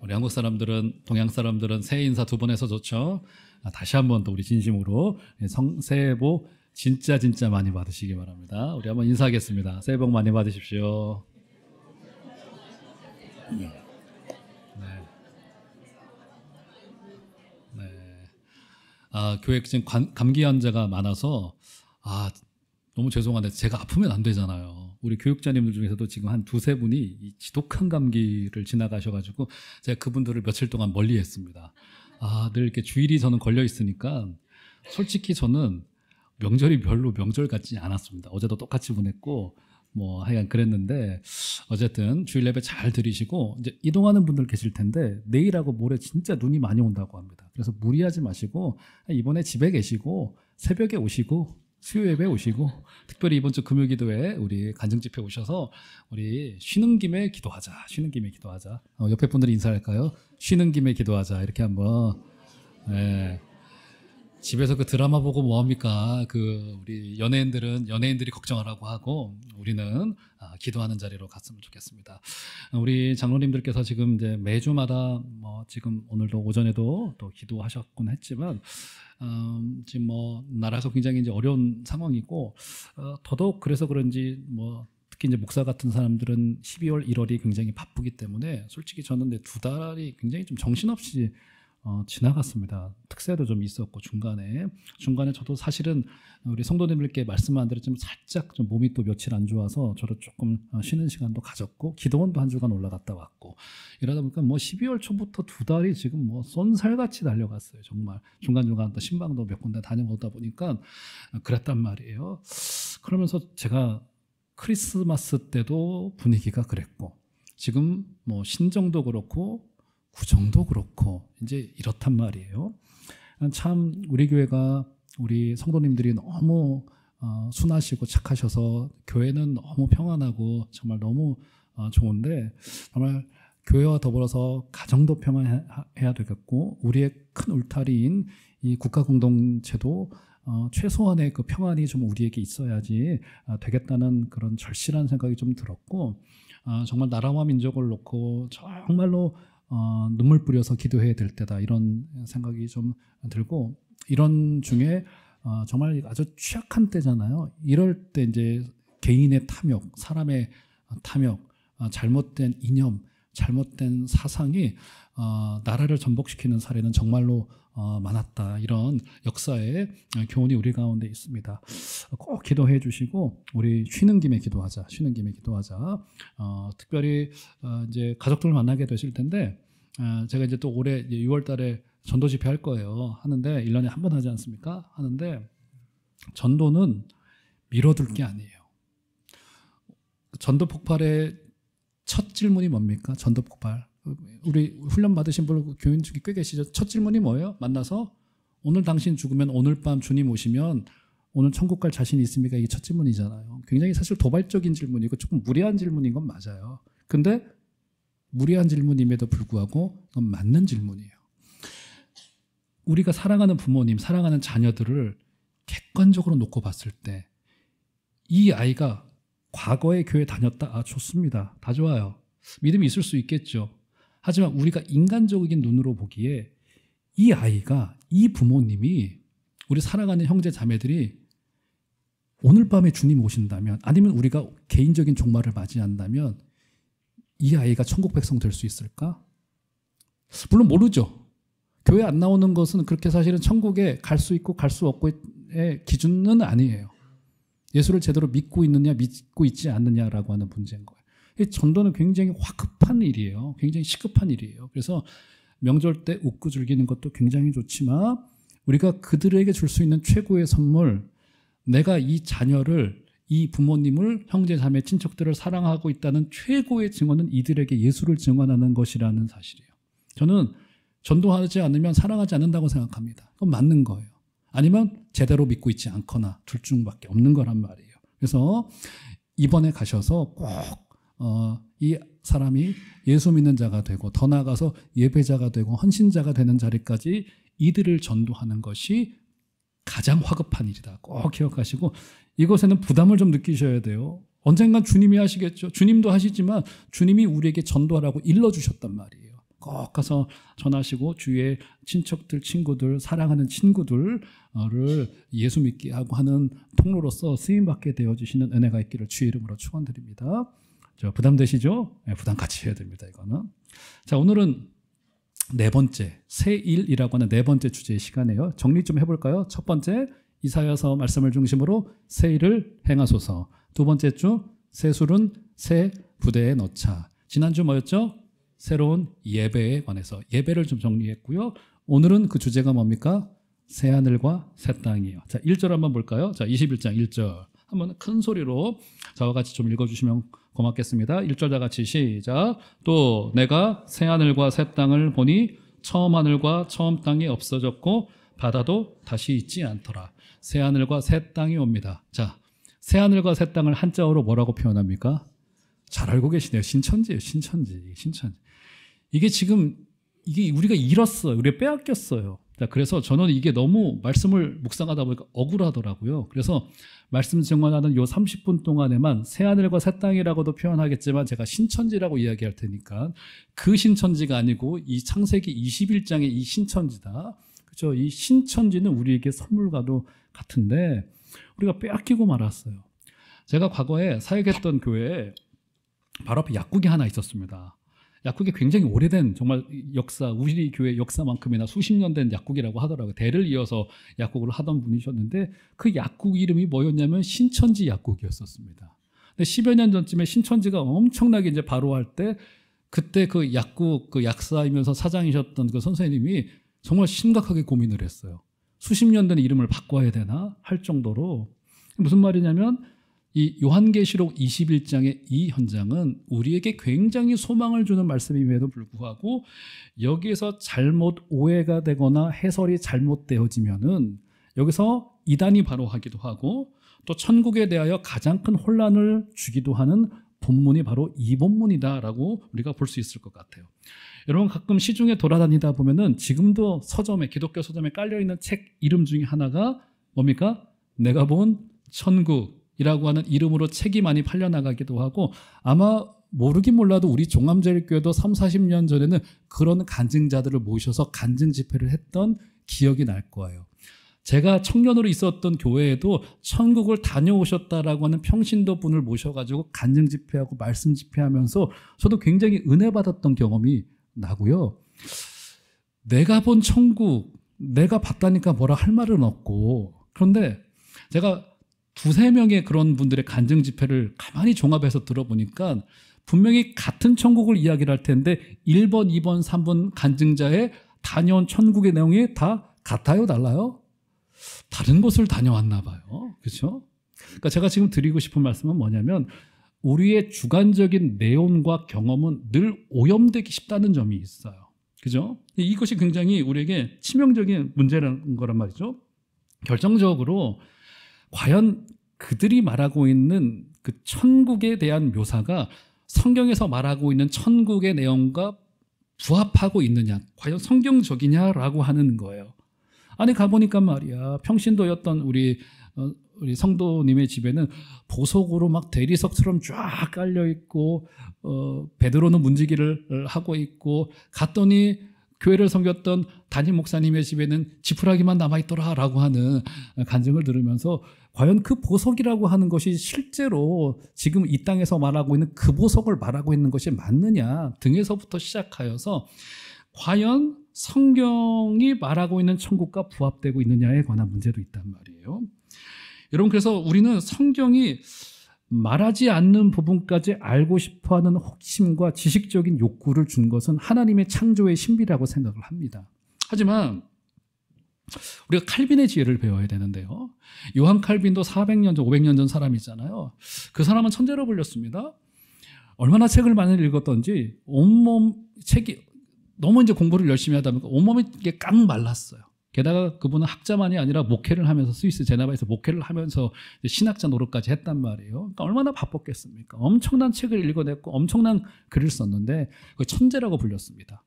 우리 한국 사람들은, 동양 사람들은 새해 인사 두 번 해서 좋죠. 다시 한번 또 우리 진심으로 새해 복 진짜 많이 받으시기 바랍니다. 우리 한번 인사하겠습니다. 새해 복 많이 받으십시오. 네. 교회 지금 감기 환자가 많아서 너무 죄송한데 제가 아프면 안 되잖아요. 우리 교육자님들 중에서도 지금 한 두세 분이 이 지독한 감기를 지나가셔가지고 제가 그분들을 며칠 동안 멀리했습니다. 늘 이렇게 주일이 저는 걸려 있으니까 솔직히 저는 명절이 별로 명절 같지 않았습니다. 어제도 똑같이 보냈고 하여간 그랬는데 어쨌든 주일 예배 잘 드리시고 이제 이동하는 분들 계실 텐데 내일하고 모레 진짜 눈이 많이 온다고 합니다. 그래서 무리하지 마시고 이번에 집에 계시고 새벽에 오시고 수요 예배 오시고 특별히 이번 주 금요 기도회 우리 간증 집회 오셔서 우리 쉬는 김에 기도하자. 쉬는 김에 기도하자. 옆에 분들이 인사할까요? 쉬는 김에 기도하자. 이렇게 한번. 네. 집에서 그 드라마 보고 뭐합니까? 우리 연예인들이 걱정하라고 하고 우리는 기도하는 자리로 갔으면 좋겠습니다. 우리 장로님들께서 지금 이제 매주마다 지금 오늘도 오전에도 또 기도하셨곤 했지만 지금 나라가 굉장히 이제 어려운 상황이고 더더욱 그래서 그런지 특히 이제 목사 같은 사람들은 12월, 1월이 굉장히 바쁘기 때문에 솔직히 저는 두 달이 굉장히 좀 정신없이 지나갔습니다. 특세도 좀 있었고 중간에 저도 사실은 우리 성도님들께 말씀 안 드렸지만 살짝 좀 몸이 또 며칠 안 좋아서 저도 조금 쉬는 시간도 가졌고 기도원도 한 주간 올라갔다 왔고 이러다 보니까 12월 초부터 두 달이 지금 쏜살같이 달려갔어요. 정말 중간중간 또 신방도 몇 군데 다녀오다 보니까 그랬단 말이에요. 그러면서 제가 크리스마스 때도 분위기가 그랬고 지금 신정도 그렇고 구정도 그렇고 이제 이렇단 말이에요. 참 우리 교회가 우리 성도님들이 너무 순하시고 착하셔서 교회는 너무 평안하고 정말 너무 좋은데 정말 교회와 더불어서 가정도 평안해야 되겠고 우리의 큰 울타리인 이 국가 공동체도 최소한의 그 평안이 좀 우리에게 있어야지 되겠다는 그런 절실한 생각이 좀 들었고 정말 나라와 민족을 놓고 정말로 눈물 뿌려서 기도해야 될 때다 이런 생각이 좀 들고 이런 중에 정말 아주 취약한 때잖아요. 이럴 때 이제 개인의 탐욕, 사람의 탐욕, 잘못된 이념, 잘못된 사상이 나라를 전복시키는 사례는 정말로 많았다. 이런 역사의 교훈이 우리 가운데 있습니다. 꼭 기도해 주시고 우리 쉬는 김에 기도하자. 쉬는 김에 기도하자. 특별히 이제 가족들 만나게 되실 텐데 제가 이제 또 올해 6월 달에 전도 집회 할 거예요. 하는데 1년에 한 번 하지 않습니까? 하는데 전도는 미뤄둘 게 아니에요. 전도 폭발의 첫 질문이 뭡니까? 전도 폭발. 우리 훈련 받으신 분 교인 중에 꽤 계시죠? 첫 질문이 뭐예요? 만나서 오늘 당신 죽으면 오늘 밤 주님 오시면 오늘 천국 갈 자신이 있습니까? 이게 첫 질문이잖아요. 굉장히 사실 도발적인 질문이고 조금 무례한 질문인 건 맞아요. 근데 무례한 질문임에도 불구하고 그건 맞는 질문이에요. 우리가 사랑하는 부모님, 사랑하는 자녀들을 객관적으로 놓고 봤을 때 이 아이가 과거에 교회 다녔다. 좋습니다. 다 좋아요. 믿음이 있을 수 있겠죠. 하지만 우리가 인간적인 눈으로 보기에 이 아이가, 이 부모님이 우리 사랑하는 형제 자매들이 오늘 밤에 주님 오신다면 아니면 우리가 개인적인 종말을 맞이한다면 이 아이가 천국 백성 될 수 있을까? 물론 모르죠. 교회 안 나오는 것은 그렇게 사실은 천국에 갈 수 있고 갈 수 없고의 기준은 아니에요. 예수를 제대로 믿고 있느냐 믿고 있지 않느냐라고 하는 문제인 거예요. 전도는 굉장히 화급한 일이에요. 굉장히 시급한 일이에요. 그래서 명절 때 웃고 즐기는 것도 굉장히 좋지만 우리가 그들에게 줄 수 있는 최고의 선물, 내가 이 자녀를, 이 부모님을, 형제 자매 친척들을 사랑하고 있다는 최고의 증언은 이들에게 예수를 증언하는 것이라는 사실이에요. 저는 전도하지 않으면 사랑하지 않는다고 생각합니다. 그건 맞는 거예요. 아니면 제대로 믿고 있지 않거나 둘 중밖에 없는 거란 말이에요. 그래서 이번에 가셔서 꼭 이 사람이 예수 믿는 자가 되고 더 나아가서 예배자가 되고 헌신자가 되는 자리까지 이들을 전도하는 것이 가장 화급한 일이다. 꼭 기억하시고 이것에는 부담을 좀 느끼셔야 돼요. 언젠간 주님이 하시겠죠. 주님도 하시지만 주님이 우리에게 전도하라고 일러주셨단 말이에요. 꼭 가서 전하시고 주위의 친척들, 친구들, 사랑하는 친구들을 예수 믿게 하고 하는 통로로서 쓰임받게 되어주시는 은혜가 있기를 주의 이름으로 축원드립니다. 부담되시죠? 네, 부담 같이 해야 됩니다. 이거는. 자, 오늘은 네 번째, 새 일이라고 하는 네 번째 주제의 시간이에요. 정리 좀 해볼까요? 첫 번째, 이사야서 말씀을 중심으로 새 일을 행하소서. 두 번째 주, 새 술은 새 부대에 넣자. 지난주 뭐였죠? 새로운 예배에 관해서 예배를 좀 정리했고요. 오늘은 그 주제가 뭡니까? 새 하늘과 새 땅이에요. 자, 1절 한번 볼까요? 자, 21장 1절. 한번 큰 소리로 저와 같이 좀 읽어주시면 고맙겠습니다. 1절 다 같이 시작. 또 내가 새 하늘과 새 땅을 보니 처음 하늘과 처음 땅이 없어졌고 바다도 다시 있지 않더라. 새 하늘과 새 땅이 옵니다. 자, 새 하늘과 새 땅을 한자어로 뭐라고 표현합니까? 잘 알고 계시네요. 신천지예요. 신천지. 이게 지금 우리가 잃었어요. 우리가 빼앗겼어요. 자, 그래서 저는 이게 너무 말씀을 묵상하다 보니까 억울하더라고요. 그래서 말씀 증언하는 요 30분 동안에만 새하늘과 새 땅이라고도 표현하겠지만 제가 신천지라고 이야기할 테니까 그 신천지가 아니고 이 창세기 21장의 이 신천지다. 그렇죠? 이 신천지는 우리에게 선물과도 같은데 우리가 빼앗기고 말았어요. 제가 과거에 사역했던 교회에 바로 앞에 약국이 하나 있었습니다. 약국이 굉장히 오래된 정말 역사, 우리 교회 역사만큼이나 수십 년 된 약국이라고 하더라고요. 대를 이어서 약국을 하던 분이셨는데 그 약국 이름이 뭐였냐면 신천지 약국이었었습니다. 근데 10여 년 전쯤에 신천지가 엄청나게 이제 바로 할 때 그때 그 약국 그 약사이면서 사장이셨던 그 선생님이 정말 심각하게 고민을 했어요. 수십 년 된 이름을 바꿔야 되나 할 정도로. 무슨 말이냐면 이 요한계시록 21장의 이 현장은 우리에게 굉장히 소망을 주는 말씀임에도 불구하고 여기에서 잘못 오해가 되거나 해설이 잘못되어지면은 여기서 이단이 바로 하기도 하고 또 천국에 대하여 가장 큰 혼란을 주기도 하는 본문이 바로 이 본문이다라고 우리가 볼 수 있을 것 같아요. 여러분 가끔 시중에 돌아다니다 보면은 지금도 서점에 기독교 서점에 깔려있는 책 이름 중에 하나가 뭡니까? 내가 본 천국 이라고 하는 이름으로 책이 많이 팔려나가기도 하고 아마 모르긴 몰라도 우리 종암제일교회도 30-40년 전에는 그런 간증자들을 모셔서 간증 집회를 했던 기억이 날 거예요. 제가 청년으로 있었던 교회에도 천국을 다녀오셨다라고 하는 평신도 분을 모셔가지고 간증 집회하고 말씀 집회하면서 저도 굉장히 은혜 받았던 경험이 나고요. 내가 본 천국, 내가 봤다니까 뭐라 할 말은 없고 그런데 제가 2-3명의 그런 분들의 간증 집회를 가만히 종합해서 들어보니까 분명히 같은 천국을 이야기를 할 텐데 1번, 2번, 3번 간증자의 다녀온 천국의 내용이 다 같아요? 달라요? 다른 곳을 다녀왔나 봐요. 그렇죠? 그러니까 제가 지금 드리고 싶은 말씀은 뭐냐면 우리의 주관적인 내용과 경험은 늘 오염되기 쉽다는 점이 있어요. 그죠? 이것이 굉장히 우리에게 치명적인 문제라는 거란 말이죠. 결정적으로 과연 그들이 말하고 있는 그 천국에 대한 묘사가 성경에서 말하고 있는 천국의 내용과 부합하고 있느냐, 과연 성경적이냐라고 하는 거예요. 아니 가보니까 말이야 평신도였던 우리 성도님의 집에는 보석으로 막 대리석처럼 쫙 깔려 있고 베드로는 문지기를 하고 있고 갔더니 교회를 섬겼던 담임 목사님의 집에는 지푸라기만 남아있더라라고 하는 간증을 들으면서 과연 그 보석이라고 하는 것이 실제로 지금 이 땅에서 말하고 있는 그 보석을 말하고 있는 것이 맞느냐 등에서부터 시작하여서 과연 성경이 말하고 있는 천국과 부합되고 있느냐에 관한 문제도 있단 말이에요. 여러분 그래서 우리는 성경이 말하지 않는 부분까지 알고 싶어하는 호기심과 지식적인 욕구를 준 것은 하나님의 창조의 신비라고 생각을 합니다. 하지만 우리가 칼빈의 지혜를 배워야 되는데요. 요한 칼빈도 400년 전, 500년 전 사람이잖아요. 그 사람은 천재로 불렸습니다. 얼마나 책을 많이 읽었던지 온몸 책이 너무 이제 공부를 열심히 하다 보니까 온몸이 깡 말랐어요. 게다가 그분은 학자만이 아니라 목회를 하면서 스위스 제네바에서 목회를 하면서 신학자 노릇까지 했단 말이에요. 그러니까 얼마나 바빴겠습니까? 엄청난 책을 읽어냈고 엄청난 글을 썼는데 그 천재라고 불렸습니다.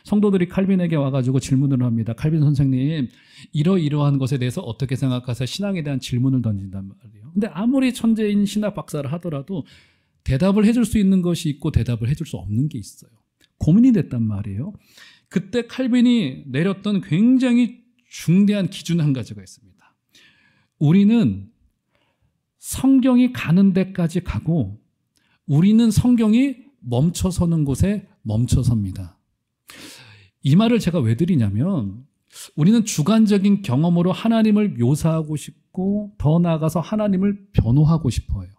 성도들이 칼빈에게 와가지고 질문을 합니다. 칼빈 선생님, 이러이러한 것에 대해서 어떻게 생각하세요? 신앙에 대한 질문을 던진단 말이에요. 근데 아무리 천재인 신학 박사를 하더라도 대답을 해줄 수 있는 것이 있고 대답을 해줄 수 없는 게 있어요. 고민이 됐단 말이에요. 그때 칼빈이 내렸던 굉장히 중대한 기준 한 가지가 있습니다. 우리는 성경이 가는 데까지 가고 우리는 성경이 멈춰서는 곳에 멈춰섭니다. 이 말을 제가 왜 드리냐면 우리는 주관적인 경험으로 하나님을 묘사하고 싶고 더 나아가서 하나님을 변호하고 싶어요.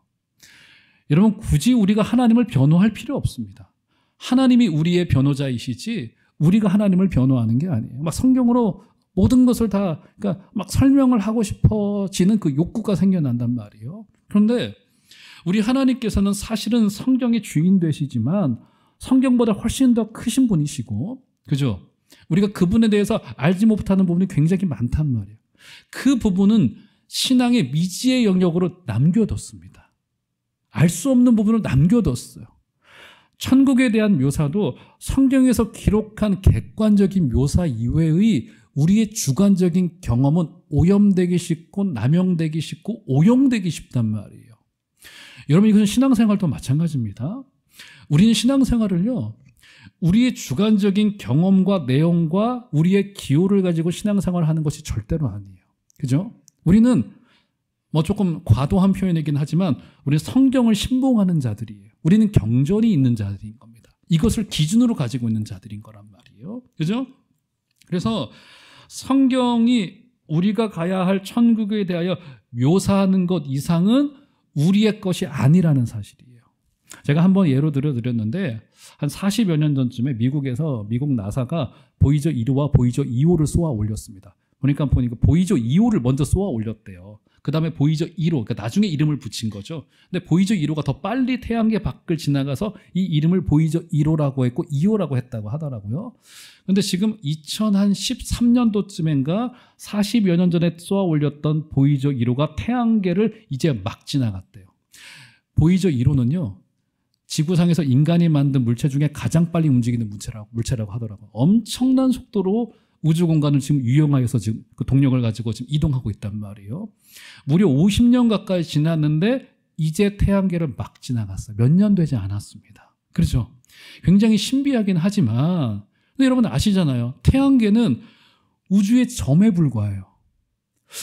여러분 굳이 우리가 하나님을 변호할 필요 없습니다. 하나님이 우리의 변호자이시지 우리가 하나님을 변호하는 게 아니에요. 막 성경으로 모든 것을 다 그러니까 막 설명을 하고 싶어지는 그 욕구가 생겨난단 말이에요. 그런데 우리 하나님께서는 사실은 성경의 주인 되시지만 성경보다 훨씬 더 크신 분이시고 그죠? 우리가 그분에 대해서 알지 못하는 부분이 굉장히 많단 말이에요. 그 부분은 신앙의 미지의 영역으로 남겨뒀습니다. 알 수 없는 부분을 남겨뒀어요. 천국에 대한 묘사도 성경에서 기록한 객관적인 묘사 이외의 우리의 주관적인 경험은 오염되기 쉽고 남용되기 쉽고 오용되기 쉽단 말이에요. 여러분 이것은 신앙생활도 마찬가지입니다. 우리는 신앙생활을요. 우리의 주관적인 경험과 내용과 우리의 기호를 가지고 신앙생활을 하는 것이 절대로 아니에요. 그죠? 우리는 뭐 조금 과도한 표현이긴 하지만 우리는 성경을 신봉하는 자들이에요. 우리는 경전이 있는 자들인 겁니다. 이것을 기준으로 가지고 있는 자들인 거란 말이에요. 그죠? 그래서 성경이 우리가 가야 할 천국에 대하여 묘사하는 것 이상은 우리의 것이 아니라는 사실이에요. 제가 한번 예로 들어드렸는데 한 40여 년 전쯤에 미국에서 미국 나사가 보이저 1호와 보이저 2호를 쏘아 올렸습니다. 보니까 보이저 2호를 먼저 쏘아 올렸대요. 그 다음에 보이저 1호, 그러니까 나중에 이름을 붙인 거죠. 근데 보이저 1호가 더 빨리 태양계 밖을 지나가서 이 이름을 보이저 1호라고 했고 2호라고 했다고 하더라고요. 근데 지금 2013년도쯤인가 40여 년 전에 쏘아 올렸던 보이저 1호가 태양계를 이제 막 지나갔대요. 보이저 1호는요. 지구상에서 인간이 만든 물체 중에 가장 빨리 움직이는 물체라고 하더라고요. 엄청난 속도로 우주 공간을 지금 유영하여서 지금 그 동력을 가지고 지금 이동하고 있단 말이에요. 무려 50년 가까이 지났는데 이제 태양계를 막 지나갔어요. 몇 년 되지 않았습니다. 그렇죠? 굉장히 신비하긴 하지만 근데 여러분 아시잖아요. 태양계는 우주의 점에 불과해요.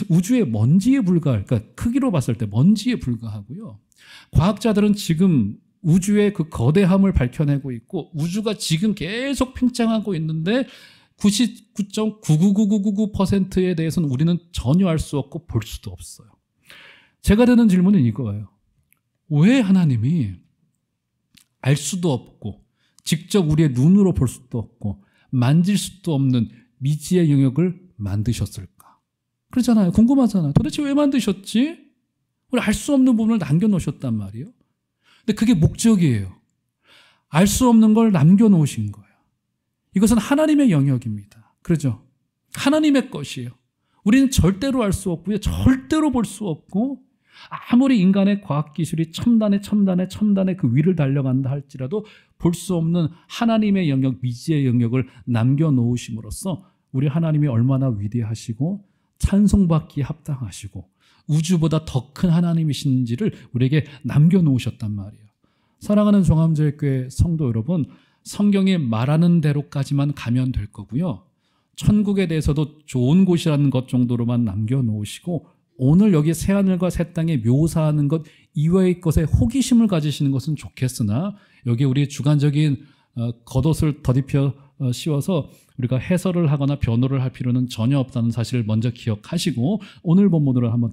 우주의 먼지에 불과해요. 그러니까 크기로 봤을 때 먼지에 불과하고요. 과학자들은 지금 우주의 그 거대함을 밝혀내고 있고 우주가 지금 계속 팽창하고 있는데 99.99999%에 대해서는 우리는 전혀 알 수 없고 볼 수도 없어요. 제가 드는 질문은 이거예요. 왜 하나님이 알 수도 없고 직접 우리의 눈으로 볼 수도 없고 만질 수도 없는 미지의 영역을 만드셨을까? 그렇잖아요. 궁금하잖아요. 도대체 왜 만드셨지? 우리 알 수 없는 부분을 남겨놓으셨단 말이에요. 근데 그게 목적이에요. 알 수 없는 걸 남겨놓으신 거예요. 이것은 하나님의 영역입니다. 그렇죠? 하나님의 것이에요. 우리는 절대로 알 수 없고요. 절대로 볼 수 없고 아무리 인간의 과학기술이 첨단의 그 위를 달려간다 할지라도 볼 수 없는 하나님의 영역, 미지의 영역을 남겨놓으심으로써 우리 하나님이 얼마나 위대하시고 찬송받기에 합당하시고 우주보다 더 큰 하나님이신지를 우리에게 남겨놓으셨단 말이에요. 사랑하는 종암제일교회 성도 여러분, 성경이 말하는 대로까지만 가면 될 거고요. 천국에 대해서도 좋은 곳이라는 것 정도로만 남겨놓으시고 오늘 여기 새하늘과 새 땅에 묘사하는 것 이외의 것에 호기심을 가지시는 것은 좋겠으나 여기 우리 주관적인 겉옷을 덧입혀 씌워서 우리가 해설을 하거나 변호를 할 필요는 전혀 없다는 사실을 먼저 기억하시고 오늘 본문으로 한번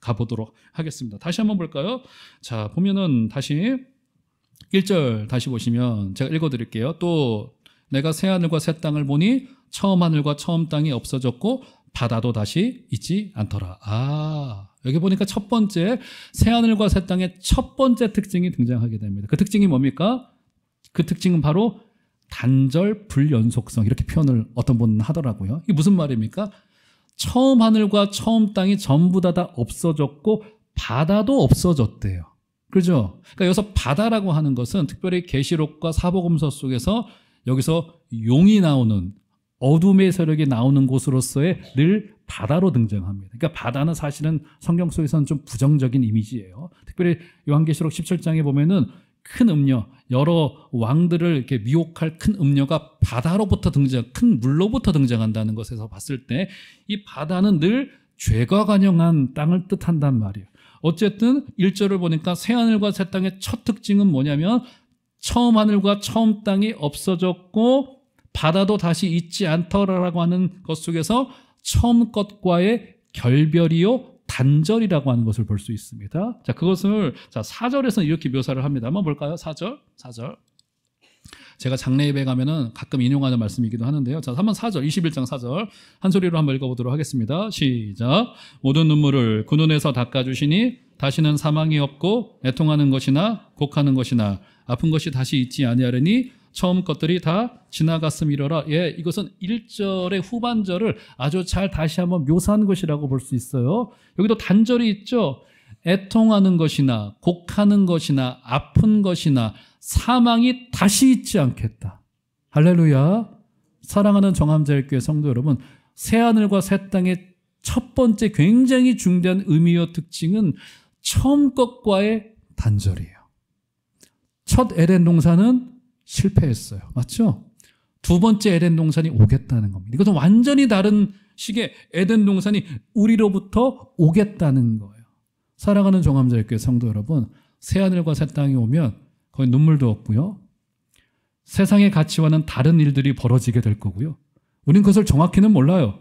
가보도록 하겠습니다. 다시 한번 볼까요? 자, 보면은 다시 1절 다시 보시면 제가 읽어드릴게요. 또 내가 새하늘과 새 땅을 보니 처음 하늘과 처음 땅이 없어졌고 바다도 다시 있지 않더라. 여기 보니까 첫 번째 새하늘과 새 땅의 첫 번째 특징이 등장하게 됩니다. 그 특징이 뭡니까? 그 특징은 바로 단절 불연속성, 이렇게 표현을 어떤 분은 하더라고요. 이게 무슨 말입니까? 처음 하늘과 처음 땅이 전부 다 없어졌고 바다도 없어졌대요. 그렇죠? 그러니까 여기서 바다라고 하는 것은 특별히 계시록과 사복음서 속에서 여기서 용이 나오는 어둠의 세력이 나오는 곳으로서의 늘 바다로 등장합니다. 그러니까 바다는 사실은 성경 속에서는 좀 부정적인 이미지예요. 특별히 요한계시록 17장에 보면은 큰 음녀, 여러 왕들을 이렇게 미혹할 큰 음녀가 바다로부터 큰 물로부터 등장한다는 것에서 봤을 때 이 바다는 늘 죄가 관영한 땅을 뜻한단 말이에요. 어쨌든 1절을 보니까 새 하늘과 새 땅의 첫 특징은 뭐냐면 처음 하늘과 처음 땅이 없어졌고 바다도 다시 있지 않더라라고 하는 것 속에서 처음 것과의 결별이요 단절이라고 하는 것을 볼 수 있습니다. 자, 그것을 4절에서는 이렇게 묘사를 합니다. 한번 볼까요? 4절. 제가 장례 예배 가면은 가끔 인용하는 말씀이기도 하는데요. 자, 한번 4절, 21장 4절 한 소리로 한번 읽어보도록 하겠습니다. 시작. 모든 눈물을 그 눈에서 닦아주시니 다시는 사망이 없고 애통하는 것이나 곡하는 것이나 아픈 것이 다시 있지 아니하려니 처음 것들이 다 지나갔음이로라. 예, 이것은 1절의 후반절을 아주 잘 다시 한번 묘사한 것이라고 볼 수 있어요. 여기도 단절이 있죠. 애통하는 것이나 곡하는 것이나 아픈 것이나 사망이 다시 있지 않겠다. 할렐루야. 사랑하는 정함자일교회 성도 여러분, 새하늘과 새 땅의 첫 번째 굉장히 중대한 의미와 특징은 처음 것과의 단절이에요. 첫 에덴 동산은 실패했어요. 맞죠? 두 번째 에덴 동산이 오겠다는 겁니다. 이것은 완전히 다른 식의 에덴 동산이 우리로부터 오겠다는 거예요. 사랑하는 종암자일교회 성도 여러분, 새하늘과 새 땅이 오면 거의 눈물도 없고요. 세상의 가치와는 다른 일들이 벌어지게 될 거고요. 우린 그것을 정확히는 몰라요.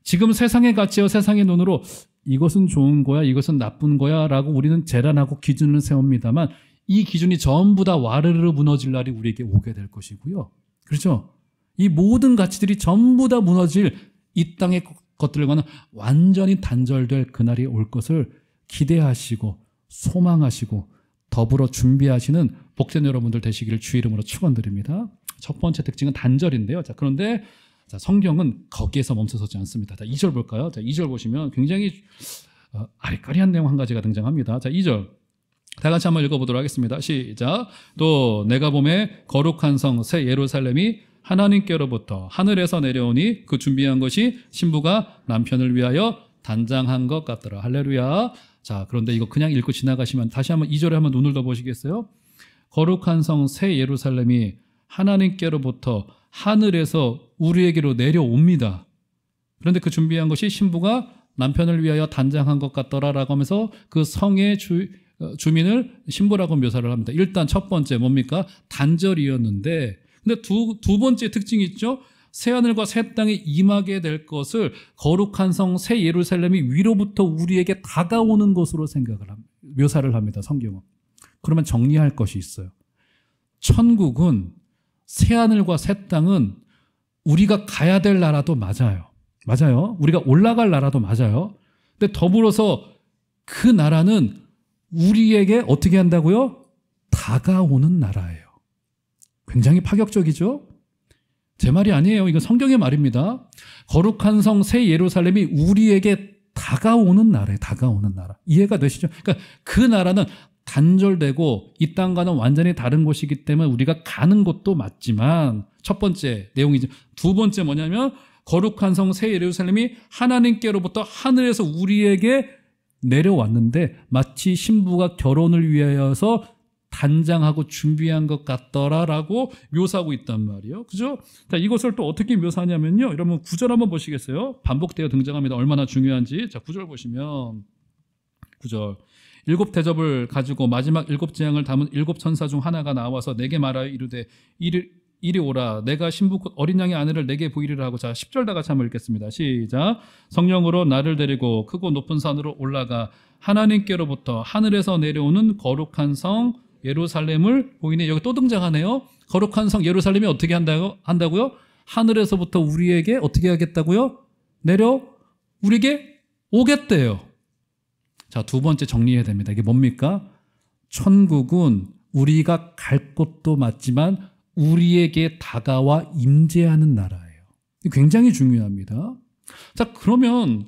지금 세상의 가치와 세상의 눈으로 이것은 좋은 거야, 이것은 나쁜 거야 라고 우리는 재단하고 기준을 세웁니다만 이 기준이 전부 다 와르르 무너질 날이 우리에게 오게 될 것이고요. 그렇죠? 이 모든 가치들이 전부 다 무너질 이 땅의 것들과는 완전히 단절될 그날이 올 것을 기대하시고 소망하시고 더불어 준비하시는 복된 여러분들 되시기를 주의 이름으로 축원드립니다. 첫 번째 특징은 단절인데요. 자, 그런데 성경은 거기에서 멈춰서지 않습니다. 자, 2절 볼까요? 자, 2절 보시면 굉장히 아리까리한 내용 한 가지가 등장합니다. 자, 2절 다 같이 한번 읽어보도록 하겠습니다. 시작. 또 내가 보매 거룩한 성 새 예루살렘이 하나님께로부터 하늘에서 내려오니 그 준비한 것이 신부가 남편을 위하여 단장한 것 같더라. 할렐루야. 자, 그런데 이거 그냥 읽고 지나가시면 다시 한번 2절에 한번 눈을 더 보시겠어요? 거룩한 성 새 예루살렘이 하나님께로부터 하늘에서 우리에게로 내려옵니다. 그런데 그 준비한 것이 신부가 남편을 위하여 단장한 것 같더라라고 하면서 그 성의 주민을 신부라고 묘사를 합니다. 일단 첫 번째 뭡니까? 단절이었는데, 근데 두 번째 특징이 있죠. 새하늘과 새 땅에 임하게 될 것을 거룩한 성 새 예루살렘이 위로부터 우리에게 다가오는 것으로 묘사를 합니다. 성경은. 그러면 정리할 것이 있어요. 천국은 새하늘과 새 땅은 우리가 가야 될 나라도 맞아요. 맞아요. 우리가 올라갈 나라도 맞아요. 근데 더불어서 그 나라는 우리에게 어떻게 한다고요? 다가오는 나라예요. 굉장히 파격적이죠? 제 말이 아니에요. 이건 성경의 말입니다. 거룩한 성 새 예루살렘이 우리에게 다가오는 나라예요. 다가오는 나라. 이해가 되시죠? 그러니까 그 나라는 단절되고 이 땅과는 완전히 다른 곳이기 때문에 우리가 가는 곳도 맞지만 첫 번째 내용이죠. 두 번째 뭐냐면 거룩한 성 새 예루살렘이 하나님께로부터 하늘에서 우리에게 내려왔는데 마치 신부가 결혼을 위하여서 단장하고 준비한 것 같더라라고 묘사하고 있단 말이에요. 그죠? 자, 이것을 또 어떻게 묘사하냐면요. 여러분 9절 한번 보시겠어요? 반복되어 등장합니다. 얼마나 중요한지. 자, 9절 보시면 9절. 7 대접을 가지고 마지막 7 재앙을 담은 7 천사 중 하나가 나와서 내게 말하여 이르되 이리 오라. 내가 신부 곧 어린 양의 아내를 내게 보이리라 하고. 자, 10절 다 같이 한번 읽겠습니다. 시작. 성령으로 나를 데리고 크고 높은 산으로 올라가 하나님께로부터 하늘에서 내려오는 거룩한 성 예루살렘을 보이네. 여기 또 등장하네요. 거룩한 성 예루살렘이 어떻게 한다고요? 하늘에서부터 우리에게 어떻게 하겠다고요? 우리에게 오겠대요. 자, 두 번째 정리해야 됩니다. 이게 뭡니까? 천국은 우리가 갈 곳도 맞지만 우리에게 다가와 임재하는 나라예요. 굉장히 중요합니다. 자, 그러면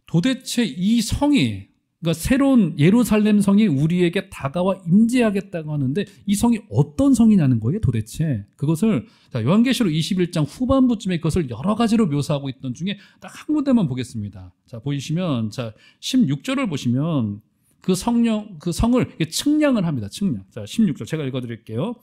도대체 이 성이, 그러니까 새로운 예루살렘 성이 우리에게 다가와 임재하겠다고 하는데 이 성이 어떤 성이냐는 거예요, 도대체. 그것을 요한계시록 21장 후반부쯤에 그것을 여러 가지로 묘사하고 있던 중에 딱 한 군데만 보겠습니다. 자, 보시면 16절을 보시면 그 성령, 그 성을 측량을 합니다. 측량. 자, 16절 제가 읽어드릴게요.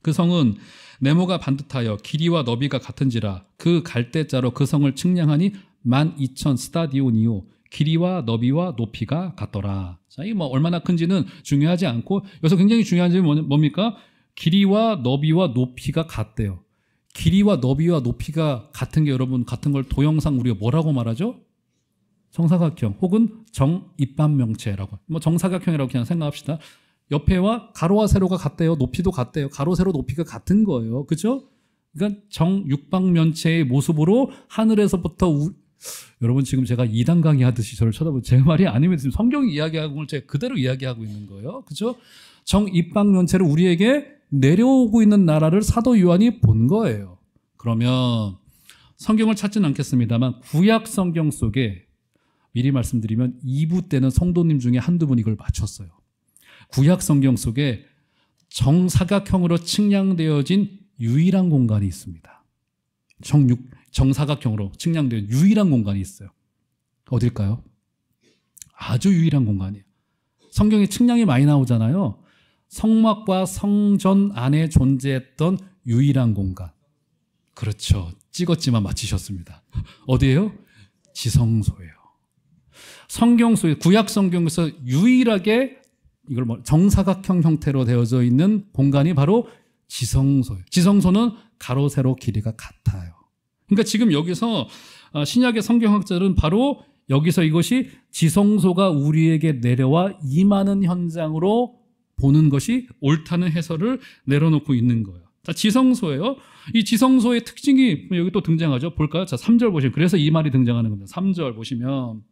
그 성은 네모가 반듯하여 길이와 너비가 같은지라 그 갈대자로 그 성을 측량하니 12,000 스타디오니오 길이와 너비와 높이가 같더라. 자, 이 뭐 얼마나 큰지는 중요하지 않고 여기서 굉장히 중요한 점이 뭡니까? 길이와 너비와 높이가 같대요. 길이와 너비와 높이가 같은 게 여러분 같은 걸 도형상 우리가 뭐라고 말하죠? 정사각형 혹은 정입반명체라고. 뭐 정사각형이라고 그냥 생각합시다. 옆에와 가로와 세로가 같대요. 높이도 같대요. 가로 세로 높이가 같은 거예요. 그죠? 그러니까 정육방면체의 모습으로 하늘에서부터 여러분 지금 제가 2단 강의하듯이 저를 쳐다보고 제 말이 아니면 지금 성경이 이야기하고 걸 제가 그대로 이야기하고 있는 거예요. 그죠? 정입방면체로 우리에게 내려오고 있는 나라를 사도 요한이 본 거예요. 그러면 성경을 찾지는 않겠습니다만 구약 성경 속에 미리 말씀드리면 2부 때는 성도님 중에 한두 분 이걸 맞췄어요. 구약 성경 속에 정사각형으로 측량되어진 유일한 공간이 있습니다. 정사각형으로 측량된 유일한 공간이 있어요. 어딜까요? 아주 유일한 공간이에요. 성경에 측량이 많이 나오잖아요. 성막과 성전 안에 존재했던 유일한 공간. 그렇죠. 찍었지만 맞히셨습니다. 어디예요? 지성소예요. 성경 속에 구약 성경에서 유일하게 이걸 정사각형 형태로 되어져 있는 공간이 바로 지성소예요. 지성소는 가로 세로 길이가 같아요. 그러니까 지금 여기서 신약의 성경학자들은 바로 여기서 이것이 지성소가 우리에게 내려와 임하는 현장으로 보는 것이 옳다는 해설을 내려놓고 있는 거예요. 자, 지성소예요. 이 지성소의 특징이 여기 또 등장하죠. 볼까요? 자, 3절 보시면 그래서 이 말이 등장하는 겁니다. 3절 보시면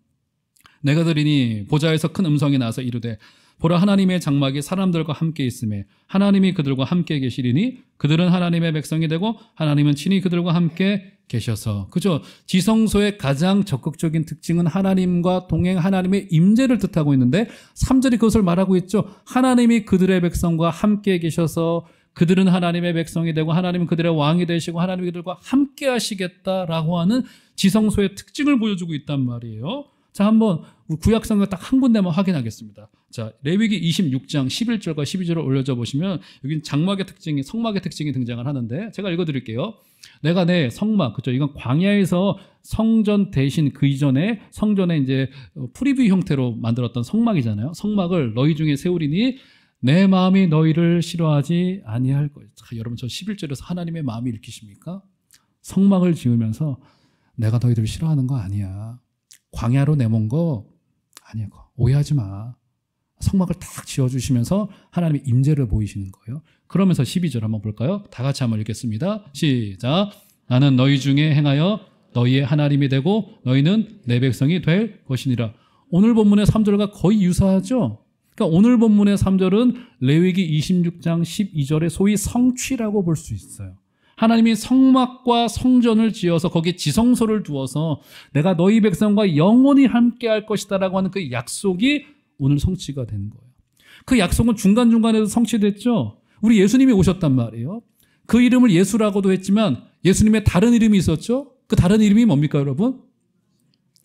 내가 들으니 보좌에서 큰 음성이 나서 이르되 보라 하나님의 장막이 사람들과 함께 있음에 하나님이 그들과 함께 계시리니 그들은 하나님의 백성이 되고 하나님은 친히 그들과 함께 계셔서. 그죠? 지성소의 가장 적극적인 특징은 하나님과 동행 하나님의 임재를 뜻하고 있는데 3절이 그것을 말하고 있죠. 하나님이 그들의 백성과 함께 계셔서 그들은 하나님의 백성이 되고 하나님은 그들의 왕이 되시고 하나님이 그들과 함께 하시겠다라고 하는 지성소의 특징을 보여주고 있단 말이에요. 자, 한번 구약성경 딱 한 군데만 확인하겠습니다. 자, 레위기 26장 11절과 12절을 올려줘 보시면 여기 장막의 특징이 성막의 특징이 등장을 하는데 제가 읽어드릴게요. 내가 내 성막, 그죠? 이건 광야에서 성전 대신 그 이전에 성전에 이제 프리뷰 형태로 만들었던 성막이잖아요. 성막을 너희 중에 세우리니 내 마음이 너희를 싫어하지 아니할 거예요. 자, 여러분 저 11절에서 하나님의 마음이 읽히십니까? 성막을 지으면서 내가 너희들을 싫어하는 거 아니야. 광야로 내몬 거 아니야. 오해하지 마. 성막을 딱 지어주시면서 하나님의 임재를 보이시는 거예요. 그러면서 12절 한번 볼까요? 다 같이 한번 읽겠습니다. 시작. 나는 너희 중에 행하여 너희의 하나님이 되고 너희는 내 백성이 될 것이니라. 오늘 본문의 3절과 거의 유사하죠? 그러니까 오늘 본문의 3절은 레위기 26장 12절의 소위 성취라고 볼 수 있어요. 하나님이 성막과 성전을 지어서 거기에 지성소를 두어서 내가 너희 백성과 영원히 함께 할 것이다 라고 하는 그 약속이 오늘 성취가 된 거예요. 그 약속은 중간중간에도 성취됐죠. 우리 예수님이 오셨단 말이에요. 그 이름을 예수라고도 했지만 예수님의 다른 이름이 있었죠. 그 다른 이름이 뭡니까 여러분?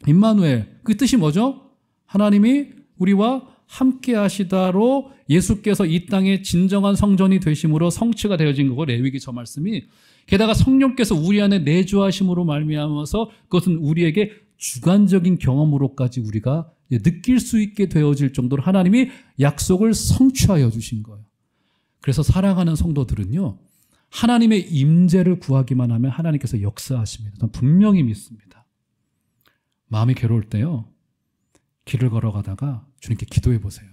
임마누엘. 그 뜻이 뭐죠? 하나님이 우리와 함께 하시다로 예수께서 이 땅의 진정한 성전이 되심으로 성취가 되어진 거고 레위기 저 말씀이 게다가 성령께서 우리 안에 내주하심으로 말미암아서 그것은 우리에게 주관적인 경험으로까지 우리가 느낄 수 있게 되어질 정도로 하나님이 약속을 성취하여 주신 거예요. 그래서 사랑하는 성도들은요, 하나님의 임재를 구하기만 하면 하나님께서 역사하십니다. 저는 분명히 믿습니다. 마음이 괴로울 때요, 길을 걸어가다가 주님께 기도해 보세요.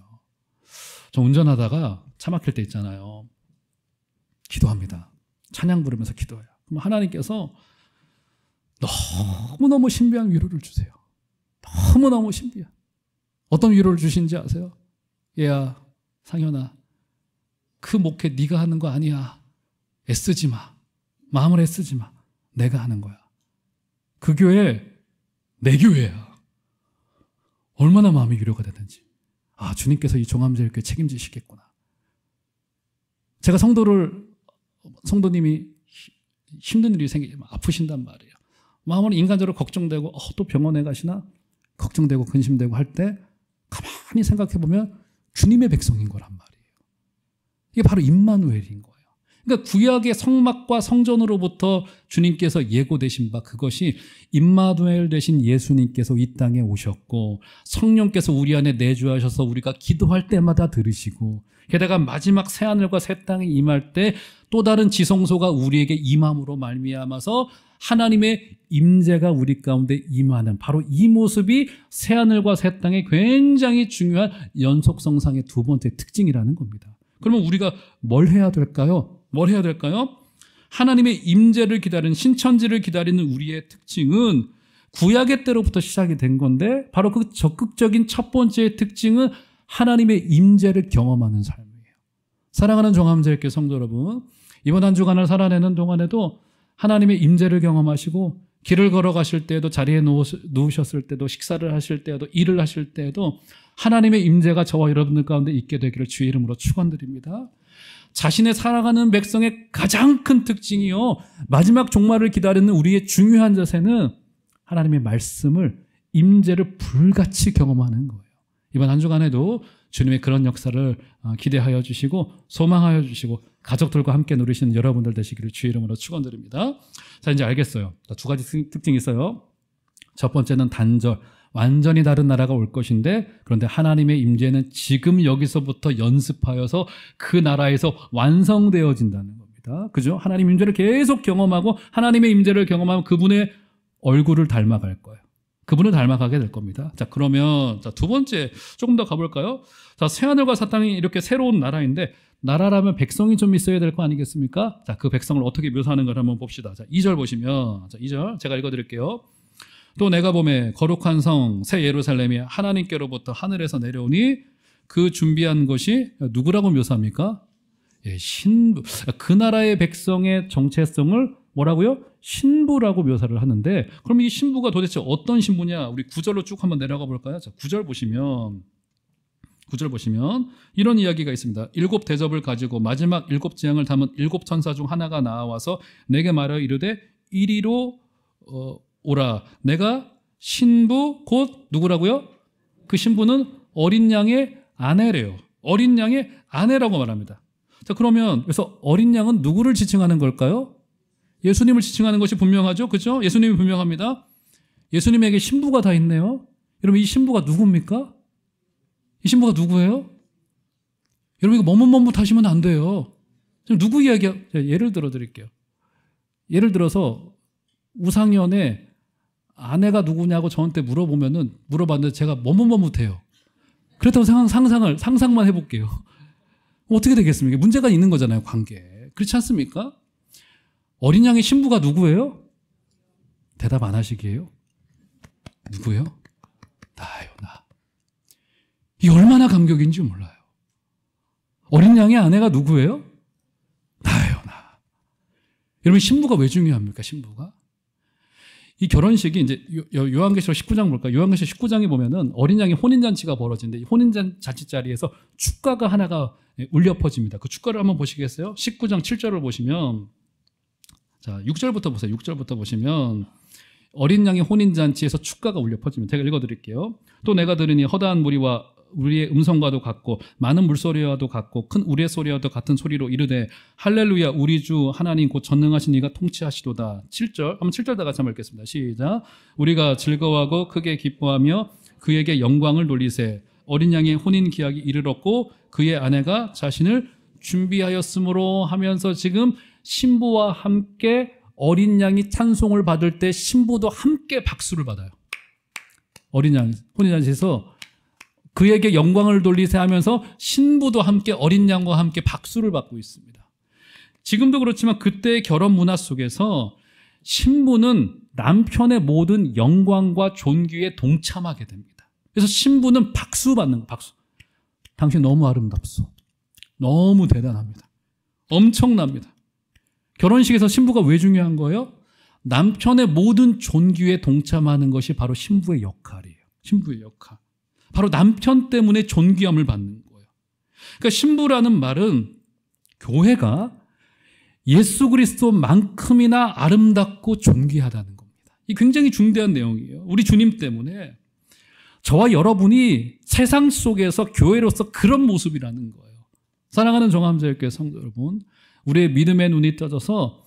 저 운전하다가 차 막힐 때 있잖아요. 기도합니다. 찬양 부르면서 기도해요. 그럼 하나님께서 너무너무 신비한 위로를 주세요. 너무너무 신비한. 어떤 위로를 주신지 아세요? 얘야, 상현아, 그 목회 네가 하는 거 아니야. 애쓰지 마. 마음을 애쓰지 마. 내가 하는 거야. 그 교회 내 교회야. 얼마나 마음이 위로가 되든지. 아, 주님께서 이 종암제일교회 책임지시겠구나. 제가 성도님이 힘든 일이 생기면 아프신단 말이에요. 마음은 인간적으로 걱정되고 또 병원에 가시나? 걱정되고 근심되고 할 때 가만히 생각해 보면 주님의 백성인 거란 말이에요. 이게 바로 임마누엘인 거예요. 그러니까 구약의 성막과 성전으로부터 주님께서 예고되신 바 그것이 임마누엘 되신 예수님께서 이 땅에 오셨고 성령께서 우리 안에 내주하셔서 우리가 기도할 때마다 들으시고 게다가 마지막 새하늘과 새 땅에 임할 때 또 다른 지성소가 우리에게 임함으로 말미암아서 하나님의 임재가 우리 가운데 임하는 바로 이 모습이 새하늘과 새 땅의 굉장히 중요한 연속성상의 두 번째 특징이라는 겁니다. 그러면 우리가 뭘 해야 될까요? 뭘 해야 될까요? 하나님의 임재를 기다리는 신천지를 기다리는 우리의 특징은 구약의 때로부터 시작이 된 건데 바로 그 적극적인 첫 번째 특징은 하나님의 임재를 경험하는 삶이에요. 사랑하는 종합제일교회 성도 여러분, 이번 한 주간을 살아내는 동안에도 하나님의 임재를 경험하시고 길을 걸어가실 때에도 자리에 누우셨을 때도 식사를 하실 때에도 일을 하실 때에도 하나님의 임재가 저와 여러분들 가운데 있게 되기를 주의 이름으로 축원드립니다. 자신의 살아가는 백성의 가장 큰 특징이요, 마지막 종말을 기다리는 우리의 중요한 자세는 하나님의 말씀을 임재를 불같이 경험하는 거예요. 이번 한 주간에도 주님의 그런 역사를 기대하여 주시고 소망하여 주시고 가족들과 함께 누리시는 여러분들 되시기를 주의 이름으로 축원드립니다. 자, 이제 알겠어요. 두 가지 특징이 있어요. 첫 번째는 단절, 완전히 다른 나라가 올 것인데 그런데 하나님의 임재는 지금 여기서부터 연습하여서 그 나라에서 완성되어진다는 겁니다. 그죠? 하나님 임재를 계속 경험하고 하나님의 임재를 경험하면 그분의 얼굴을 닮아갈 거예요. 그분을 닮아가게 될 겁니다. 자, 그러면 두 번째 조금 더 가볼까요? 자, 새하늘과 새 땅이 이렇게 새로운 나라인데 나라라면 백성이 좀 있어야 될 거 아니겠습니까? 자, 그 백성을 어떻게 묘사하는가를 한번 봅시다. 자, 2절 보시면, 자, 2절 제가 읽어드릴게요. 또 내가 보매 거룩한 성 새 예루살렘이 하나님께로부터 하늘에서 내려오니 그 준비한 것이 누구라고 묘사합니까? 예, 신부. 그 나라의 백성의 정체성을 뭐라고요? 신부라고 묘사를 하는데 그럼 이 신부가 도대체 어떤 신부냐? 우리 9절로 쭉 한번 내려가 볼까요? 자, 9절 보시면 이런 이야기가 있습니다. 7 대접을 가지고 마지막 7 재앙을 담은 7 천사 중 하나가 나와서 내게 말하여 이르되 이리로 오라. 내가 신부 곧 누구라고요? 그 신부는 어린 양의 아내래요. 어린 양의 아내라고 말합니다. 자, 그러면 그래서 어린 양은 누구를 지칭하는 걸까요? 예수님을 지칭하는 것이 분명하죠. 그렇죠? 예수님이 분명합니다. 예수님에게 신부가 다 있네요. 여러분, 이 신부가 누굽니까? 이 신부가 누구예요? 여러분, 이거 머뭇머뭇하시면 안 돼요. 지금 누구 이야기야? 예를 들어 드릴게요. 예를 들어서 우상현의 아내가 누구냐고 저한테 물어봤는데 제가 머뭇머뭇해요. 그렇다고 상상만 해볼게요. 어떻게 되겠습니까? 문제가 있는 거잖아요, 관계에. 그렇지 않습니까? 어린 양의 신부가 누구예요? 대답 안 하시기에요? 누구예요? 나예요, 나. 이게 얼마나 감격인지 몰라요. 어린 양의 아내가 누구예요? 나예요, 나. 여러분, 신부가 왜 중요합니까, 신부가? 이 결혼식이 이제 요한계시록 19장 볼까요? 요한계시록 19장에 보면은 어린 양의 혼인잔치가 벌어지는데 이 혼인잔치 자리에서 축가가 하나가 울려 퍼집니다. 그 축가를 한번 보시겠어요? 19장 7절을 보시면, 자, 6절부터 보세요. 6절부터 보시면 어린 양의 혼인잔치에서 축가가 울려 퍼집니다. 제가 읽어드릴게요. 또 내가 들으니 허다한 무리와 우리의 음성과도 같고 많은 물소리와도 같고 큰 우레 소리와도 같은 소리로 이르되 할렐루야 우리 주 하나님 곧 전능하신 이가 통치하시도다. 7절 한번 7절 다 같이 한번 읽겠습니다. 시작. 우리가 즐거워하고 크게 기뻐하며 그에게 영광을 돌리세. 어린 양의 혼인 기약이 이르렀고 그의 아내가 자신을 준비하였으므로 하면서 지금 신부와 함께 어린 양이 찬송을 받을 때 신부도 함께 박수를 받아요. 어린 양 혼인잔치에서 그에게 영광을 돌리세 하면서 신부도 함께 어린 양과 함께 박수를 받고 있습니다. 지금도 그렇지만 그때의 결혼 문화 속에서 신부는 남편의 모든 영광과 존귀에 동참하게 됩니다. 그래서 신부는 박수 받는 거, 박수. 당신 너무 아름답소. 너무 대단합니다. 엄청납니다. 결혼식에서 신부가 왜 중요한 거예요? 남편의 모든 존귀에 동참하는 것이 바로 신부의 역할이에요. 신부의 역할. 바로 남편 때문에 존귀함을 받는 거예요. 그러니까 신부라는 말은 교회가 예수 그리스도만큼이나 아름답고 존귀하다는 겁니다. 이 굉장히 중대한 내용이에요. 우리 주님 때문에 저와 여러분이 세상 속에서 교회로서 그런 모습이라는 거예요. 사랑하는 종합제일교회 성도 여러분, 우리의 믿음의 눈이 떠져서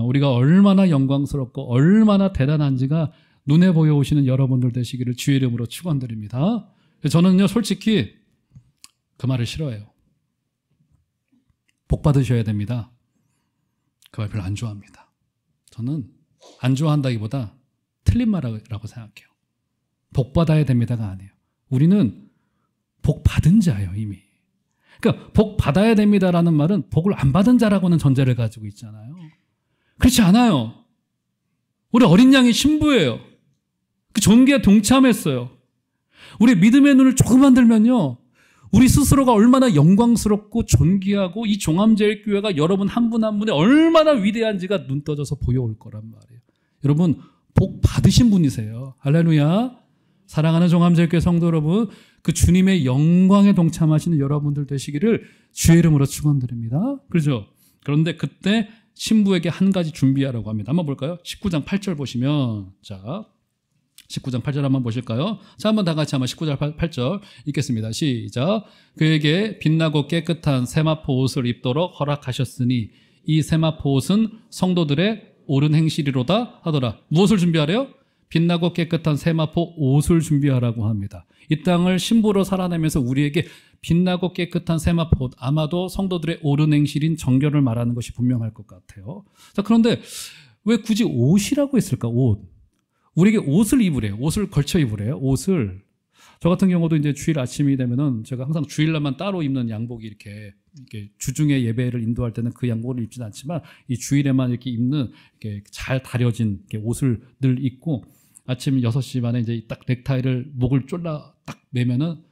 우리가 얼마나 영광스럽고 얼마나 대단한지가 눈에 보여오시는 여러분들 되시기를 주의 이름으로 축원드립니다. 저는요, 솔직히 그 말을 싫어해요. 복 받으셔야 됩니다. 그 말 별로 안 좋아합니다. 저는 안 좋아한다기보다 틀린 말이라고 생각해요. 복 받아야 됩니다가 아니에요. 우리는 복 받은 자예요, 이미. 그러니까 복 받아야 됩니다라는 말은 복을 안 받은 자라고는 전제를 가지고 있잖아요. 그렇지 않아요. 우리 어린 양이 신부예요. 그 존귀에 동참했어요. 우리 믿음의 눈을 조금만 들면요, 우리 스스로가 얼마나 영광스럽고 존귀하고 이 종암제일교회가 여러분 한 분 한 분이 얼마나 위대한지가 눈 떠져서 보여올 거란 말이에요. 여러분 복 받으신 분이세요. 할렐루야. 사랑하는 종암제일교회 성도 여러분, 그 주님의 영광에 동참하시는 여러분들 되시기를 주의 이름으로 축원드립니다. 그렇죠? 그런데 그때 신부에게 한 가지 준비하라고 합니다. 한번 볼까요? 19장 8절 보시면, 자 19장 8절 한번 보실까요? 자, 한번 다 같이 한번 19절 8절 읽겠습니다. 시작. 그에게 빛나고 깨끗한 세마포 옷을 입도록 허락하셨으니 이 세마포 옷은 성도들의 옳은 행실이로다 하더라. 무엇을 준비하래요? 빛나고 깨끗한 세마포 옷을 준비하라고 합니다. 이 땅을 신부로 살아내면서 우리에게 빛나고 깨끗한 세마포 옷, 아마도 성도들의 옳은 행실인 정결을 말하는 것이 분명할 것 같아요. 자, 그런데 왜 굳이 옷이라고 했을까? 옷. 우리에게 옷을 입으래요. 옷을 걸쳐 입으래요. 옷을. 저 같은 경우도 이제 주일 아침이 되면은 제가 항상 주일날만 따로 입는 양복이 이렇게 주중에 예배를 인도할 때는 그 양복을 입지는 않지만 이 주일에만 이렇게 입는 이렇게 잘 다려진 이렇게 옷을 늘 입고 아침 6시 반에 이제 딱 넥타이를 목을 졸라 딱 매면은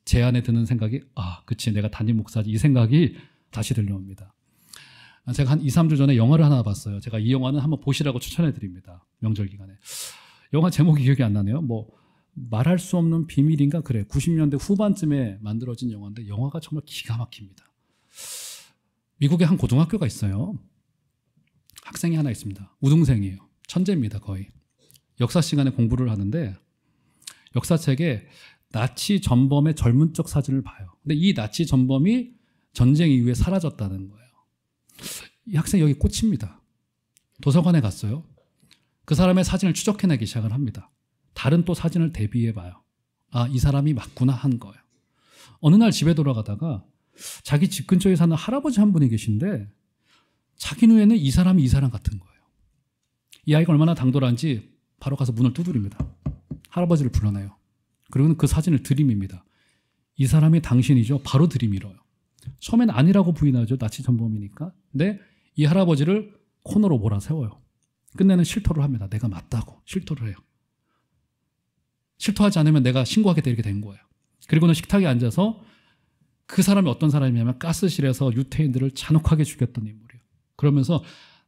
제 안에 드는 생각이 그치, 내가 담임 목사지, 이 생각이 다시 들려옵니다. 제가 한 2, 3주 전에 영화를 하나 봤어요. 제가 이 영화는 한번 보시라고 추천해 드립니다. 명절 기간에. 영화 제목이 기억이 안 나네요. 뭐 말할 수 없는 비밀인가? 그래. 90년대 후반쯤에 만들어진 영화인데 영화가 정말 기가 막힙니다. 미국에 한 고등학교가 있어요. 학생이 하나 있습니다. 우등생이에요. 천재입니다, 거의. 역사 시간에 공부를 하는데 역사책에 나치 전범의 젊은 적 사진을 봐요. 근데 이 나치 전범이 전쟁 이후에 사라졌다는 거예요. 이 학생이 여기 꽂힙니다. 도서관에 갔어요. 그 사람의 사진을 추적해내기 시작을 합니다. 다른 또 사진을 대비해봐요. 이 사람이 맞구나 한 거예요. 어느 날 집에 돌아가다가 자기 집 근처에 사는 할아버지 한 분이 계신데 자기 눈에는 이 사람이 이 사람 같은 거예요. 이 아이가 얼마나 당돌한지 바로 가서 문을 두드립니다. 할아버지를 불러내요. 그리고는 그 사진을 들이밉니다. 이 사람이 당신이죠? 바로 들이밀어요. 처음엔 아니라고 부인하죠. 나치 전범이니까. 근데 이 할아버지를 코너로 몰아세워요. 끝내는 실토를 합니다. 내가 맞다고 실토를 해요. 실토하지 않으면 내가 신고하게 되게 된 거예요. 그리고는 식탁에 앉아서 그 사람이 어떤 사람이냐면 가스실에서 유태인들을 잔혹하게 죽였던 인물이에요. 그러면서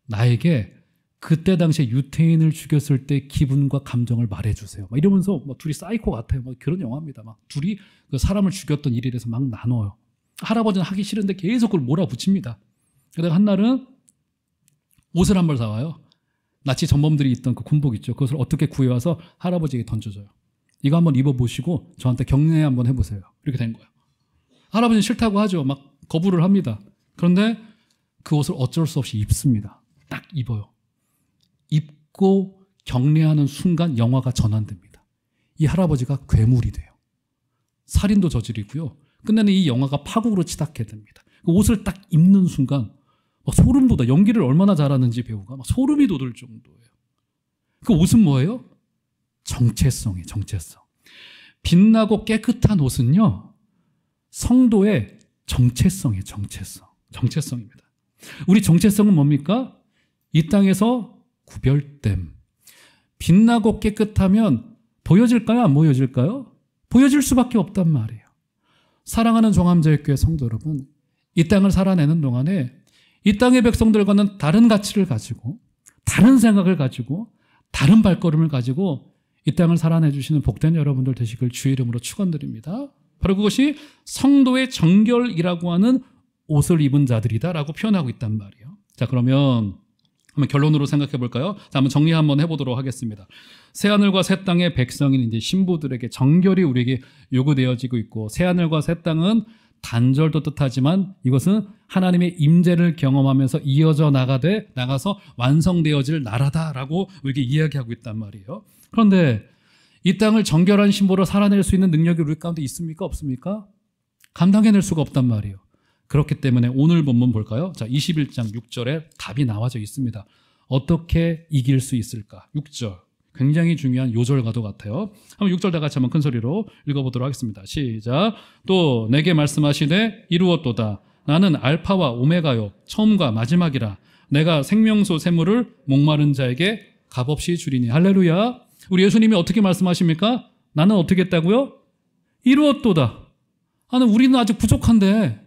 나에게 그때 당시에 유태인을 죽였을 때 기분과 감정을 말해주세요. 막 이러면서 막 둘이 사이코 같아요. 막 그런 영화입니다. 막 둘이 그 사람을 죽였던 일에 대해서 막 나눠요. 할아버지는 하기 싫은데 계속 그걸 몰아붙입니다. 그러다가 한날은 옷을 한 벌 사와요. 나치 전범들이 있던 그 군복 있죠. 그것을 어떻게 구해와서 할아버지에게 던져줘요. 이거 한번 입어보시고 저한테 격려 한번 해보세요. 이렇게 된 거예요. 할아버지는 싫다고 하죠. 막 거부를 합니다. 그런데 그 옷을 어쩔 수 없이 입습니다. 딱 입어요. 입고 격려하는 순간 영화가 전환됩니다. 이 할아버지가 괴물이 돼요. 살인도 저지르고요. 끝내는 이 영화가 파국으로 치닫게 됩니다. 그 옷을 딱 입는 순간 막 소름 돋아. 연기를 얼마나 잘하는지 배우가 막 소름이 돋을 정도예요. 그 옷은 뭐예요? 정체성이에요. 정체성. 빛나고 깨끗한 옷은요, 성도의 정체성이에요. 정체성. 정체성입니다. 우리 정체성은 뭡니까? 이 땅에서 구별됨. 빛나고 깨끗하면 보여질까요? 안 보여질까요? 보여질 수밖에 없단 말이에요. 사랑하는 종암제일교회 성도 여러분, 이 땅을 살아내는 동안에 이 땅의 백성들과는 다른 가치를 가지고, 다른 생각을 가지고, 다른 발걸음을 가지고 이 땅을 살아내 주시는 복된 여러분들 되시길 주의 이름으로 축원드립니다. 바로 그것이 성도의 정결이라고 하는 옷을 입은 자들이다라고 표현하고 있단 말이에요. 자, 그러면 한번 결론으로 생각해 볼까요? 자, 한번 정리 한번 해보도록 하겠습니다. 새하늘과 새 땅의 백성인 이제 신부들에게 정결이 우리에게 요구되어지고 있고, 새하늘과 새 땅은 단절도 뜻하지만 이것은 하나님의 임재를 경험하면서 이어져 나가서 완성되어질 나라다라고 우리에게 이야기하고 있단 말이에요. 그런데 이 땅을 정결한 신부로 살아낼 수 있는 능력이 우리 가운데 있습니까? 없습니까? 감당해낼 수가 없단 말이에요. 그렇기 때문에 오늘 본문 볼까요? 자, 21장 6절에 답이 나와져 있습니다. 어떻게 이길 수 있을까? 6절. 굉장히 중요한 요절과도 같아요. 한번 6절 다 같이 한번 큰 소리로 읽어보도록 하겠습니다. 시작. 또 내게 말씀하시되 이루었도다. 나는 알파와 오메가요 처음과 마지막이라. 내가 생명수 샘물을 목마른 자에게 값없이 주리니. 할렐루야. 우리 예수님이 어떻게 말씀하십니까? 나는 어떻게 했다고요? 이루었도다. 우리는 아직 부족한데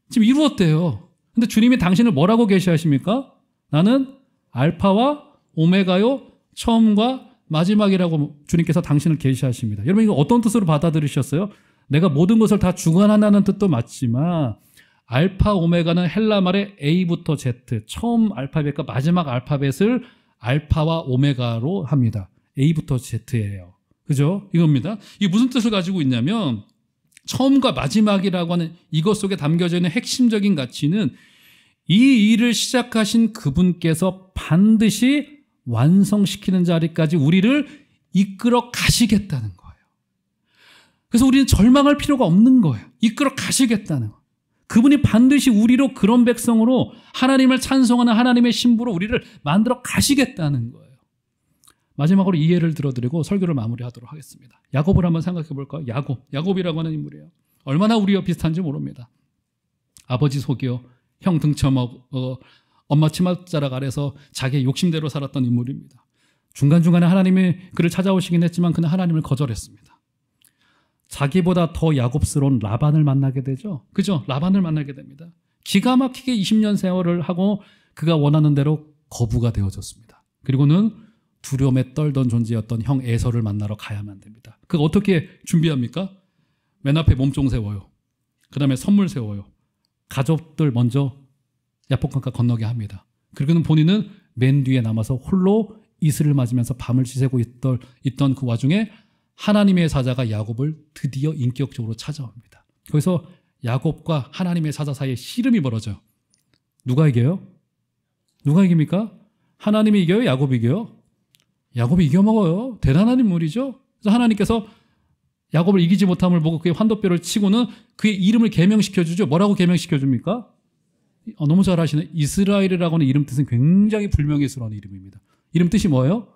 지금 이루었대요. 근데 주님이 당신을 뭐라고 계시하십니까? 나는 알파와 오메가요 처음과 마지막이라고 주님께서 당신을 계시하십니다. 여러분, 이거 어떤 뜻으로 받아들이셨어요? 내가 모든 것을 다 주관한다는 뜻도 맞지만 알파 오메가는 헬라 말의 A부터 Z, 처음 알파벳과 마지막 알파벳을 알파와 오메가로 합니다. A부터 Z예요. 그죠? 이겁니다. 이게 무슨 뜻을 가지고 있냐면 처음과 마지막이라고 하는 이것 속에 담겨져 있는 핵심적인 가치는 이 일을 시작하신 그분께서 반드시 완성시키는 자리까지 우리를 이끌어 가시겠다는 거예요. 그래서 우리는 절망할 필요가 없는 거예요. 이끌어 가시겠다는 거예요. 그분이 반드시 우리로 그런 백성으로 하나님을 찬송하는 하나님의 신부로 우리를 만들어 가시겠다는 거예요. 마지막으로 이 예를 들어드리고 설교를 마무리하도록 하겠습니다. 야곱을 한번 생각해 볼까요? 야곱이라고 하는 인물이에요. 얼마나 우리와 비슷한지 모릅니다. 아버지 속여 형 등쳐먹어 엄마 치맛자락 아래서 자기의 욕심대로 살았던 인물입니다. 중간중간에 하나님이 그를 찾아오시긴 했지만 그는 하나님을 거절했습니다. 자기보다 더 야곱스러운 라반을 만나게 되죠. 그죠? 라반을 만나게 됩니다. 기가 막히게 20년 세월을 하고 그가 원하는 대로 거부가 되어졌습니다. 그리고는 두려움에 떨던 존재였던 형 에서를 만나러 가야만 됩니다. 그가 어떻게 준비합니까? 맨 앞에 몸종 세워요. 그 다음에 선물 세워요. 가족들 먼저 야복강가 건너게 합니다. 그리고는 본인은 맨 뒤에 남아서 홀로 이슬을 맞으면서 밤을 지새고 있던 그 와중에 하나님의 사자가 야곱을 드디어 인격적으로 찾아옵니다. 거기서 야곱과 하나님의 사자 사이에 씨름이 벌어져요. 누가 이겨요? 누가 이깁니까? 하나님이 이겨요? 야곱이 이겨요? 야곱이 이겨먹어요. 대단한 인물이죠. 그래서 하나님께서 야곱을 이기지 못함을 보고 그의 환도뼈를 치고는 그의 이름을 개명시켜주죠. 뭐라고 개명시켜줍니까? 너무 잘 아시네. 이스라엘이라고 하는 이름 뜻은 굉장히 불명예스러운 이름입니다. 이름 뜻이 뭐예요?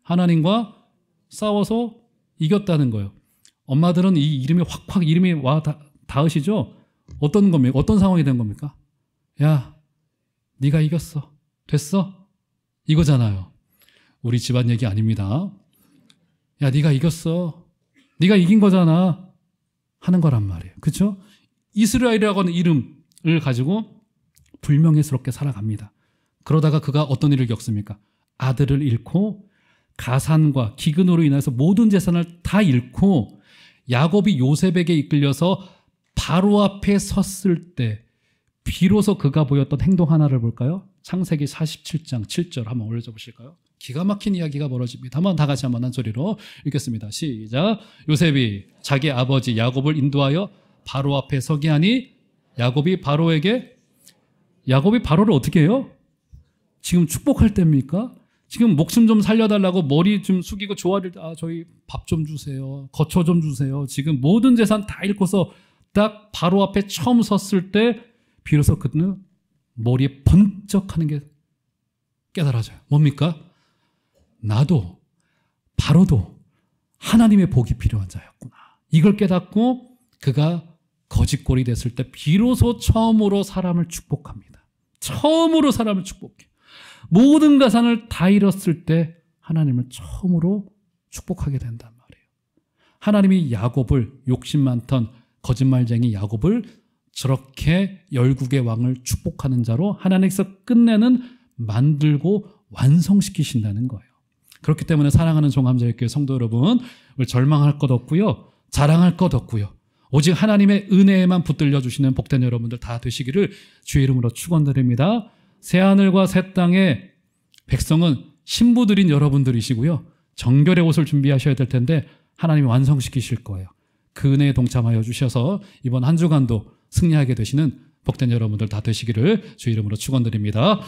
하나님과 싸워서 이겼다는 거예요. 엄마들은 이 이름이 확 이름이 와 닿으시죠? 어떤 겁니까? 어떤 상황이 된 겁니까? 야, 네가 이겼어. 됐어? 이거잖아요. 우리 집안 얘기 아닙니다. 야, 네가 이겼어. 네가 이긴 거잖아. 하는 거란 말이에요. 그렇죠? 이스라엘이라고 하는 이름을 가지고 불명예스럽게 살아갑니다. 그러다가 그가 어떤 일을 겪습니까? 아들을 잃고 가산과 기근으로 인해서 모든 재산을 다 잃고 야곱이 요셉에게 이끌려서 바로 앞에 섰을 때 비로소 그가 보였던 행동 하나를 볼까요? 창세기 47장 7절 한번 올려줘 보실까요? 기가 막힌 이야기가 벌어집니다. 한번 다 같이 한번 한 소리로 읽겠습니다. 시작. 요셉이 자기 아버지 야곱을 인도하여 바로 앞에 서게 하니 야곱이 바로를 어떻게 해요? 지금 축복할 때입니까? 지금 목숨 좀 살려달라고 머리 좀 숙이고 조아릴 때 저희 밥 좀 주세요. 거처 좀 주세요. 지금 모든 재산 다 잃고서 딱 바로 앞에 처음 섰을 때 비로소 그는 머리에 번쩍하는 게 깨달아져요. 뭡니까? 나도 바로도 하나님의 복이 필요한 자였구나. 이걸 깨닫고 그가 거짓골이 됐을 때 비로소 처음으로 사람을 축복합니다. 처음으로 사람을 축복해. 모든 가산을 다 잃었을 때 하나님을 처음으로 축복하게 된단 말이에요. 하나님이 야곱을, 욕심 많던 거짓말쟁이 야곱을 저렇게 열국의 왕을 축복하는 자로 하나님께서 끝내는 만들고 완성시키신다는 거예요. 그렇기 때문에 사랑하는 종합제일교회 성도 여러분, 우리 절망할 것 없고요, 자랑할 것 없고요, 오직 하나님의 은혜에만 붙들려 주시는 복된 여러분들 다 되시기를 주의 이름으로 축원드립니다. 새하늘과 새 땅의 백성은 신부들인 여러분들이시고요. 정결의 옷을 준비하셔야 될 텐데 하나님이 완성시키실 거예요. 그 은혜에 동참하여 주셔서 이번 한 주간도 승리하게 되시는 복된 여러분들 다 되시기를 주 이름으로 축원드립니다.